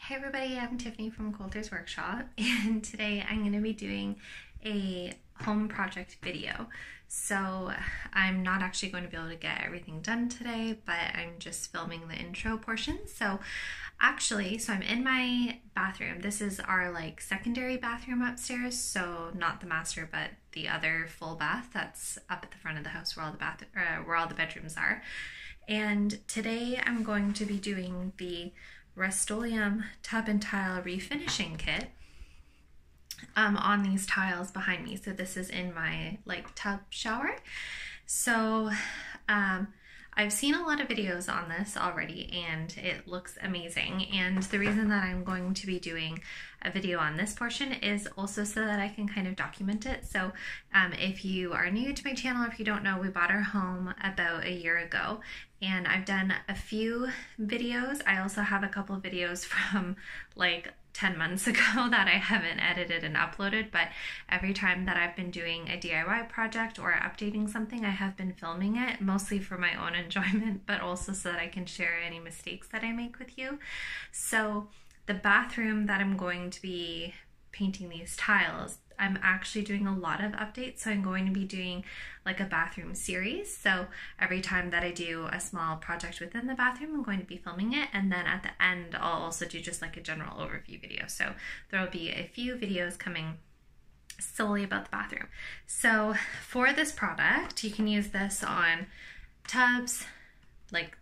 Hey everybody, I'm Tiffany from Coulter's Workshop, and today I'm going to be doing a home project video. So I'm not actually going to be able to get everything done today, but I'm just filming the intro portion. So I'm in my bathroom. This is our secondary bathroom upstairs, so not the master, but the other full bath that's up at the front of the house where all the bedrooms are. And today I'm going to be doing the Rustoleum tub and tile refinishing kit on these tiles behind me. So this is in my tub shower. So I've seen a lot of videos on this already and it looks amazing, and the reason that I'm going to be doing a video on this portion is also so that I can kind of document it. So if you are new to my channel, if you don't know, we bought our home about a year ago and I've done a few videos. I also have a couple of videos from 10 months ago that I haven't edited and uploaded, but every time that I've been doing a DIY project or updating something, I have been filming it, mostly for my own enjoyment, but also so that I can share any mistakes that I make with you. So the bathroom that I'm going to be painting these tiles, I'm actually doing a lot of updates, so I'm going to be doing a bathroom series. So every time that I do a small project within the bathroom, I'm going to be filming it, and then at the end I'll also do just a general overview video. So there will be a few videos coming solely about the bathroom. So for this product, you can use this on tubs,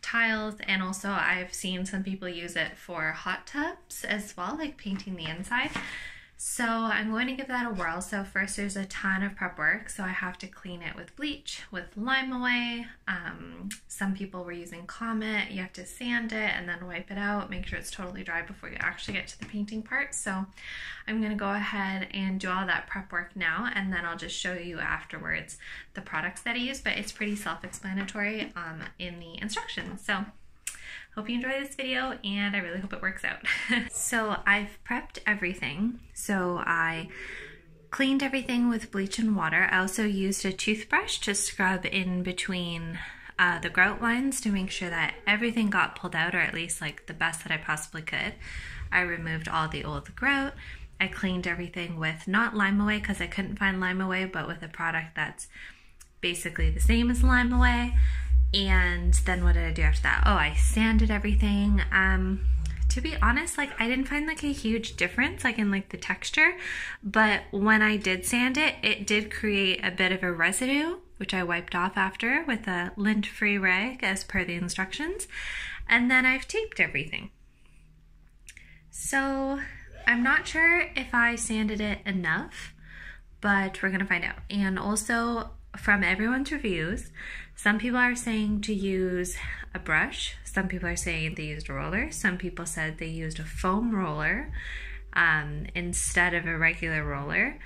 tiles, and also I've seen some people use it for hot tubs as well, painting the inside. So I'm going to give that a whirl. So first, there's a ton of prep work. So I have to clean it with bleach, with lime away. Some people were using Comet. You have to sand it and then wipe it out, make sure it's totally dry before you actually get to the painting part. So I'm going to go ahead and do all that prep work now, and then I'll just show you afterwards the products that I use, but it's pretty self-explanatory in the instructions. So hope you enjoy this video, and I really hope it works out. So I've prepped everything. So I cleaned everything with bleach and water. I also used a toothbrush to scrub in between the grout lines to make sure that everything got pulled out, or at least the best that I possibly could. I removed all the old grout. I cleaned everything with not Lime Away because I couldn't find Lime Away, but with a product that's basically the same as Lime Away. And then what did I do after that? Oh, I sanded everything. To be honest, I didn't find a huge difference in the texture, but when I did sand it, it did create a bit of a residue, which I wiped off after with a lint-free rag as per the instructions. And then I've taped everything. So I'm not sure if I sanded it enough, but we're gonna find out. And also, from everyone's reviews, some people are saying to use a brush, some people are saying they used a roller, some people said they used a foam roller instead of a regular roller.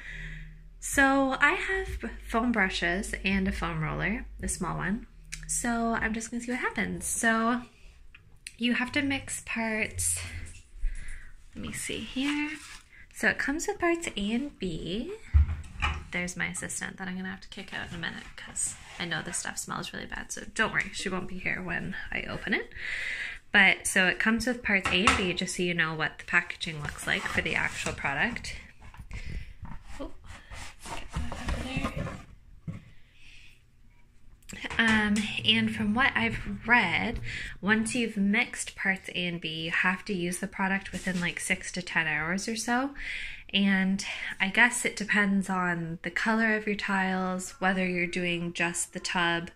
So I have foam brushes and a foam roller, the small one. So I'm just gonna see what happens. So you have to mix parts, let me see here. So it comes with parts A and B. There's my assistant that I'm gonna have to kick out in a minute because I know this stuff smells really bad, so don't worry, she won't be here when I open it. But so it comes with parts A and B, just so you know what the packaging looks like for the actual product. Oh, get that out of there. And from what I've read, once you've mixed parts A and B, you have to use the product within 6 to 10 hours or so. And I guess it depends on the color of your tiles, whether you're doing just the tub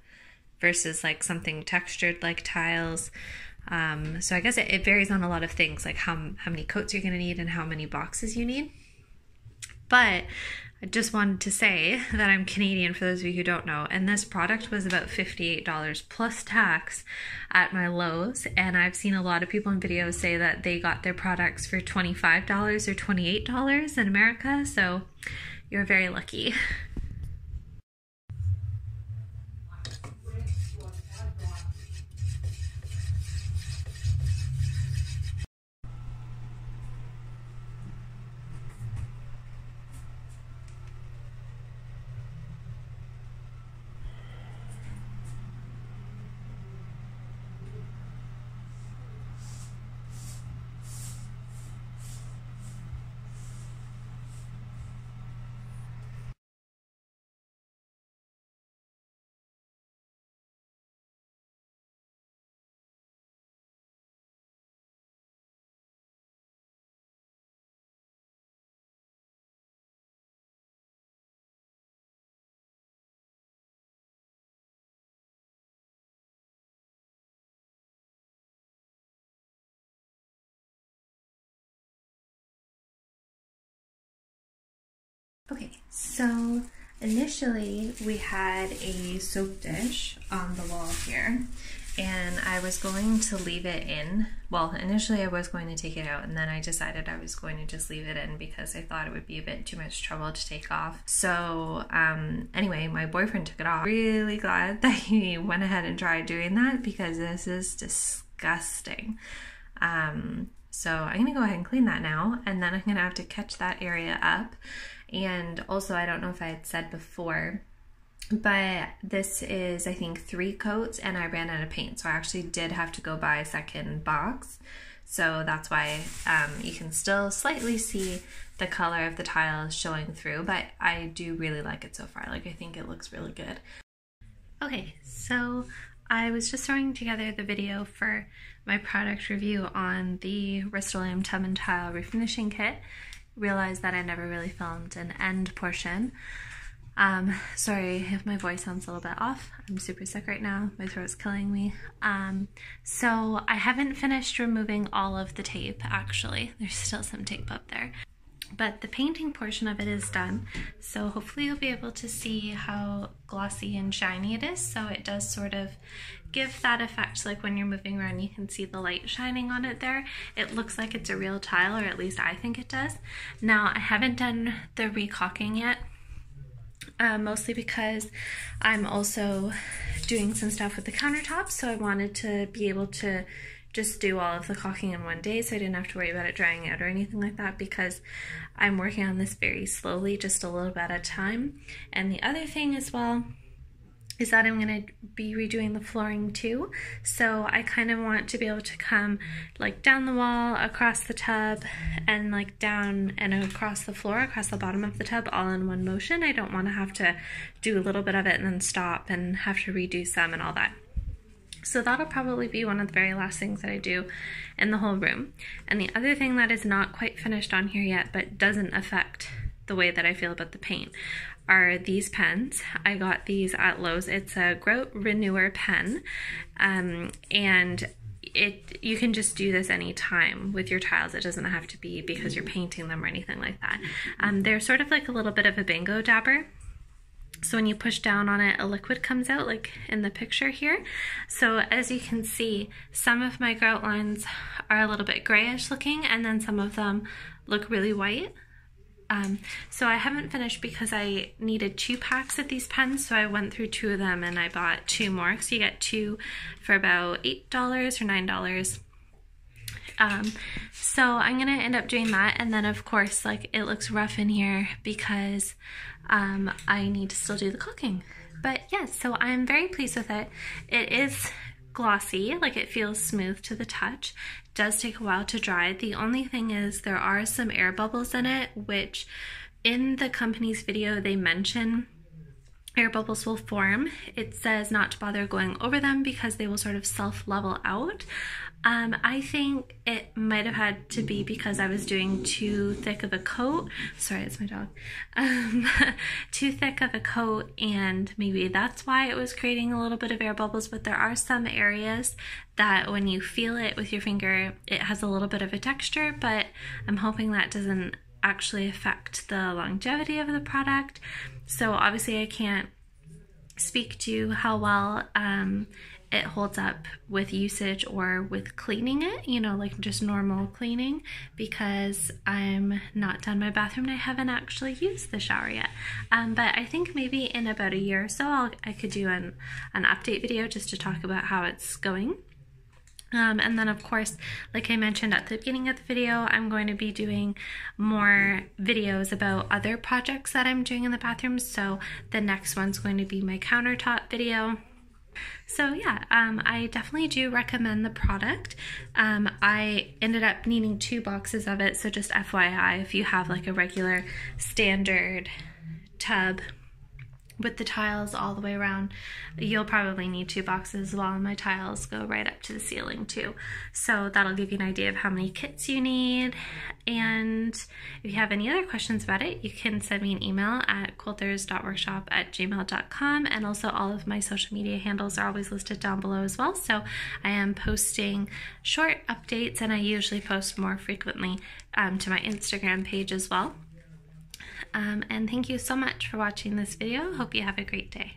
versus something textured like tiles. So I guess it varies on a lot of things, how many coats you're gonna need and how many boxes you need. But I just wanted to say that I'm Canadian, for those of you who don't know, and this product was about $58 plus tax at my Lowe's, and I've seen a lot of people in videos say that they got their products for $25 or $28 in America, so you're very lucky. Okay, so initially we had a soap dish on the wall here, and I was going to leave it in. Well, initially I was going to take it out, and then I decided I was going to just leave it in because I thought it would be a bit too much trouble to take off. So anyway, my boyfriend took it off. Really glad that he went ahead and tried doing that because this is disgusting. So I'm gonna go ahead and clean that now, and then I'm gonna have to catch that area up. And also, I don't know if I had said before, but this is, I think, 3 coats, and I ran out of paint, so I actually did have to go buy a second box. So that's why you can still slightly see the color of the tile showing through, but I do really like it so far. Like, I think it looks really good. Okay, so I was just throwing together the video for my product review on the Rustoleum Tub and Tile Refinishing Kit. Realized that I never really filmed an end portion. Sorry if my voice sounds a little bit off. I'm super sick right now. My throat's killing me. So I haven't finished removing all of the tape, actually. There's still some tape up there. But the painting portion of it is done. So hopefully you'll be able to see how glossy and shiny it is. So it does sort of give that effect, like when you're moving around you can see the light shining on it there. It looks like it's a real tile, or at least I think it does. Now I haven't done the recaulking yet, mostly because I'm also doing some stuff with the countertops, so I wanted to be able to just do all of the caulking in one day so I didn't have to worry about it drying out or anything like that, because I'm working on this very slowly, just a little bit at a time. And the other thing as well is that I'm going to be redoing the flooring too. So I kind of want to be able to come like down the wall, across the tub, and like down and across the floor, across the bottom of the tub, all in one motion. I don't want to have to do a little bit of it and then stop and have to redo some and all that. So that'll probably be one of the very last things that I do in the whole room. And the other thing that is not quite finished on here yet, but doesn't affect the way that I feel about the paint, are these pens. I got these at Lowe's. It's a Grout Renewer pen, and you can just do this anytime with your tiles. It doesn't have to be because you're painting them or anything like that. They're sort of like a little bit of a bingo dabber. So when you push down on it, a liquid comes out, like in the picture here. So as you can see, some of my grout lines are a little bit grayish looking, and then some of them look really white. So I haven't finished because I needed 2 packs of these pens, so I went through 2 of them and I bought 2 more. So you get 2 for about $8 or $9. So I'm gonna end up doing that, and then of course, like, it looks rough in here because I need to still do the caulking. But yeah, so I'm very pleased with it. It is glossy, like it feels smooth to the touch. It does take a while to dry. The only thing is there are some air bubbles in it, which in the company's video they mention air bubbles will form. It says not to bother going over them because they will sort of self-level out. I think it might have had to be because I was doing too thick of a coat. Sorry, it's my dog. Too thick of a coat, and maybe that's why it was creating a little bit of air bubbles, but there are some areas that when you feel it with your finger, it has a little bit of a texture, but I'm hoping that doesn't actually affect the longevity of the product. So obviously I can't speak to how well it holds up with usage or with cleaning it, you know, like just normal cleaning, because I'm not done my bathroom and I haven't actually used the shower yet. But I think maybe in about a year or so I could do an update video just to talk about how it's going. And then of course, like I mentioned at the beginning of the video, I'm going to be doing more videos about other projects that I'm doing in the bathroom. So the next one's going to be my countertop video. So yeah, I definitely do recommend the product. I ended up needing 2 boxes of it, so just FYI, if you have like a regular standard tub with the tiles all the way around, you'll probably need 2 boxes as well, and my tiles go right up to the ceiling too. So that'll give you an idea of how many kits you need. And if you have any other questions about it, you can send me an email at quilters.workshop@gmail.com, and also all of my social media handles are always listed down below as well. So I am posting short updates, and I usually post more frequently to my Instagram page as well. And thank you so much for watching this video. Hope you have a great day.